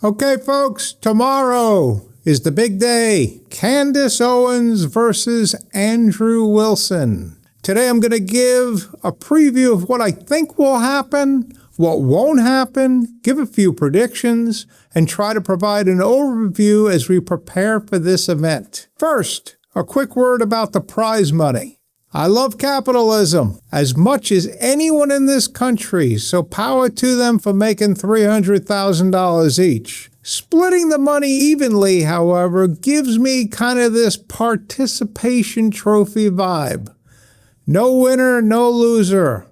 Okay, folks, tomorrow is the big day. Candace Owens versus Andrew Wilson. Today I'm going to give a preview of what I think will happen, what won't happen, give a few predictions, and try to provide an overview as we prepare for this event. First, a quick word about the prize money. I love capitalism as much as anyone in this country, so power to them for making $300,000 each. Splitting the money evenly, however, gives me kind of this participation trophy vibe. No winner, no loser.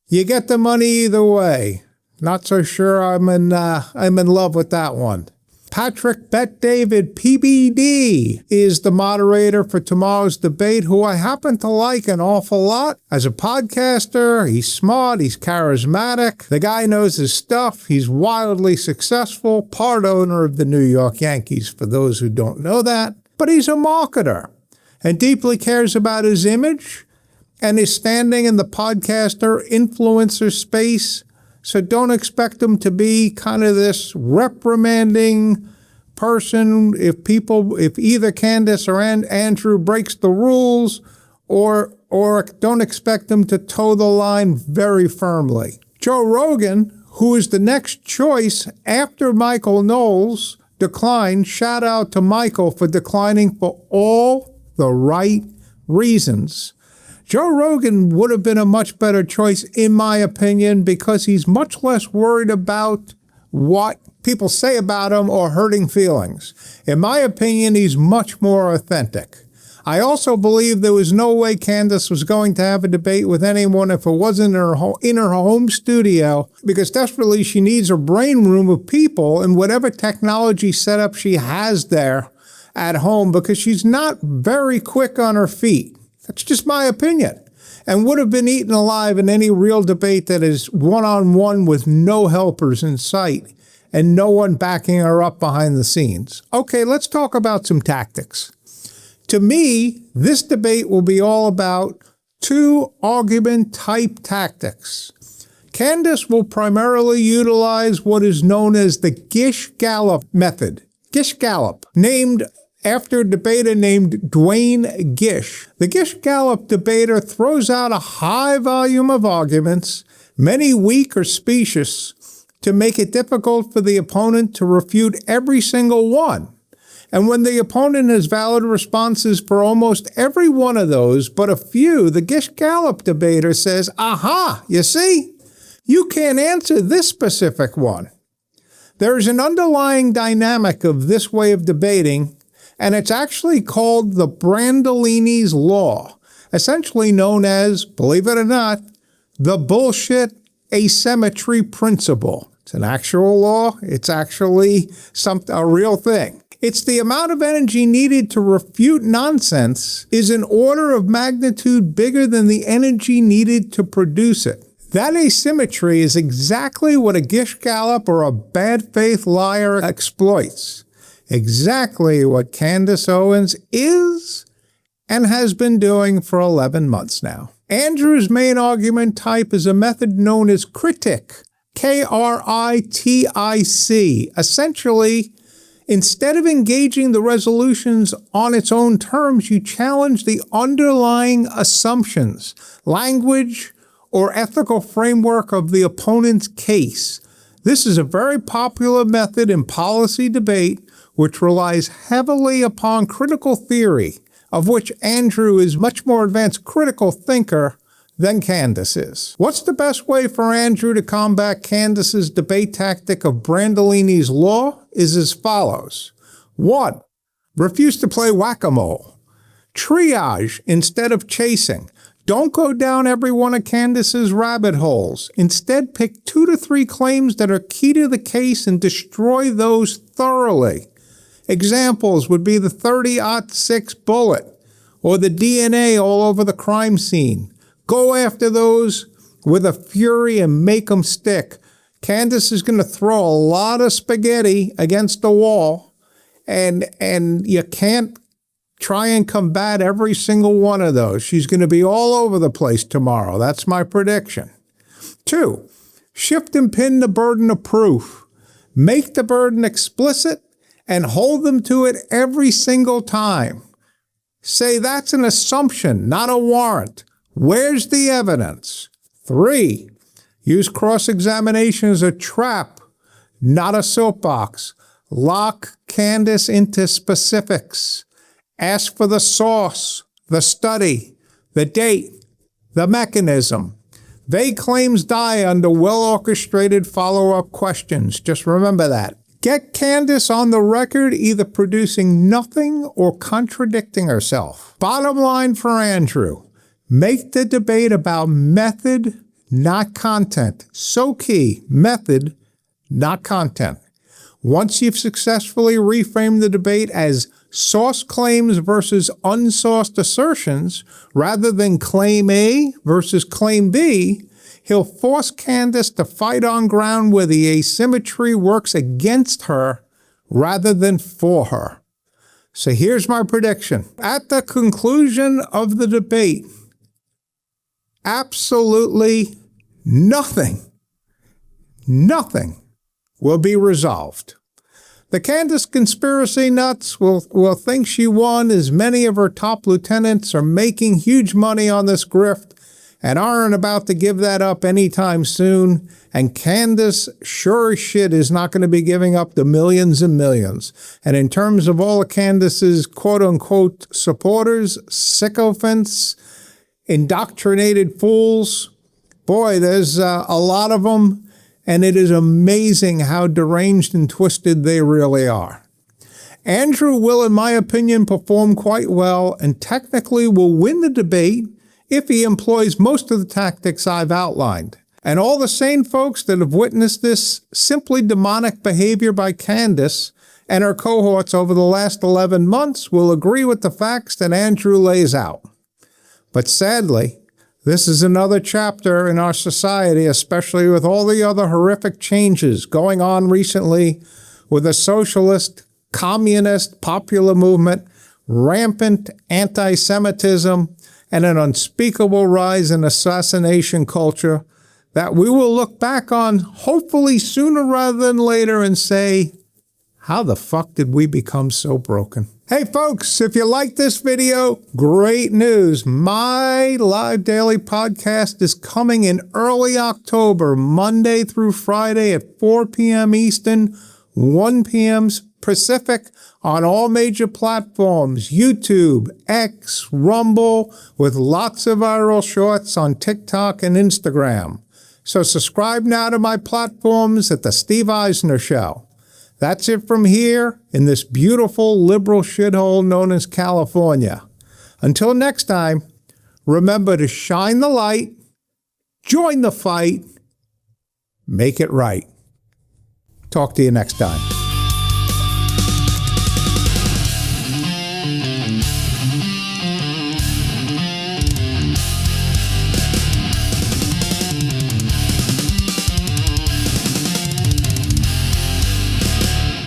You get the money either way. Not so sure I'm in love with that one. Patrick Bet David, PBD, is the moderator for tomorrow's debate, who I happen to like an awful lot. As a podcaster, he's smart, he's charismatic, the guy knows his stuff, he's wildly successful, part owner of the New York Yankees, for those who don't know that. But he's a marketer and deeply cares about his image and his standing in the podcaster influencer space. So don't expect him to be kind of this reprimanding person if either Candace or Andrew breaks the rules, or don't expect him to toe the line very firmly. Joe Rogan, who is the next choice after Michael Knowles, declined. Shout out to Michael for declining for all the right reasons. Joe Rogan would have been a much better choice, in my opinion, because he's much less worried about what people say about him or hurting feelings. In my opinion, he's much more authentic. I also believe there was no way Candace was going to have a debate with anyone if it wasn't in her home studio, because desperately she needs a brain room of people and whatever technology setup she has there at home, because she's not very quick on her feet. That's just my opinion, and would have been eaten alive in any real debate that is one-on-one with no helpers in sight and no one backing her up behind the scenes. Okay, let's talk about some tactics. To me, this debate will be all about two argument-type tactics. Candace will primarily utilize what is known as the Gish-Gallop method. Gish-Gallop, named after a debater named Dwayne Gish. The Gish-Gallop debater throws out a high volume of arguments, many weak or specious, to make it difficult for the opponent to refute every single one. And when the opponent has valid responses for almost every one of those, but a few, the Gish-Gallop debater says, aha, you see, you can't answer this specific one. There's an underlying dynamic of this way of debating, and it's actually called the Brandolini's Law, essentially known as, believe it or not, the bullshit asymmetry principle. It's an actual law. It's actually a real thing. It's the amount of energy needed to refute nonsense is an order of magnitude bigger than the energy needed to produce it. That asymmetry is exactly what a Gish-Gallop or a bad faith liar exploits. Exactly what Candace Owens is and has been doing for 11 months now. Andrew's main argument type is a method known as critic, K-R-I-T-I-C. Essentially, instead of engaging the resolutions on its own terms, you challenge the underlying assumptions, language, or ethical framework of the opponent's case. This is a very popular method in policy debate, which relies heavily upon critical theory, of which Andrew is much more advanced critical thinker than Candace is. What's the best way for Andrew to combat Candace's debate tactic of Brandolini's Law is as follows. 1. Refuse to play whack-a-mole. Triage instead of chasing. Don't go down every one of Candace's rabbit holes. Instead, pick 2 to 3 claims that are key to the case and destroy those thoroughly. Examples would be the .30-06 bullet or the DNA all over the crime scene. Go after those with a fury and make them stick. Candace is going to throw a lot of spaghetti against the wall, and you can't try and combat every single one of those. She's going to be all over the place tomorrow. That's my prediction. 2, shift and pin the burden of proof. Make the burden explicit and hold them to it every single time. Say that's an assumption, not a warrant. Where's the evidence? 3, use cross-examination as a trap, not a soapbox. Lock Candace into specifics. Ask for the source, the study, the date, the mechanism. Vague claims die under well-orchestrated follow-up questions. Just remember that. Get Candace on the record either producing nothing or contradicting herself. Bottom line for Andrew, make the debate about method, not content. So key, method, not content. Once you've successfully reframed the debate as source claims versus unsourced assertions, rather than claim A versus claim B, he'll force Candace to fight on ground where the asymmetry works against her rather than for her. So here's my prediction. At the conclusion of the debate, absolutely nothing will be resolved. The Candace conspiracy nuts will think she won, as many of her top lieutenants are making huge money on this grift and aren't about to give that up anytime soon. And Candace sure as shit is not going to be giving up the millions and millions. And in terms of all of Candace's quote-unquote supporters, sycophants, indoctrinated fools, boy, there's a lot of them. And it is amazing how deranged and twisted they really are. Andrew will, in my opinion, perform quite well and technically will win the debate if he employs most of the tactics I've outlined. And all the sane folks that have witnessed this simply demonic behavior by Candace and her cohorts over the last 11 months will agree with the facts that Andrew lays out. But sadly, this is another chapter in our society, especially with all the other horrific changes going on recently with the socialist, communist, popular movement, rampant anti-Semitism, and an unspeakable rise in assassination culture that we will look back on hopefully sooner rather than later and say, how the fuck did we become so broken? Hey folks, if you like this video, great news. My live daily podcast is coming in early October, Monday through Friday at 4 p.m. Eastern, 1 p.m. Pacific on all major platforms, YouTube, X, Rumble, with lots of viral shorts on TikTok and Instagram. So subscribe now to my platforms at The Steve Eisner Show. That's it from here in this beautiful liberal shithole known as California. Until next time, remember to shine the light, join the fight, make it right. Talk to you next time.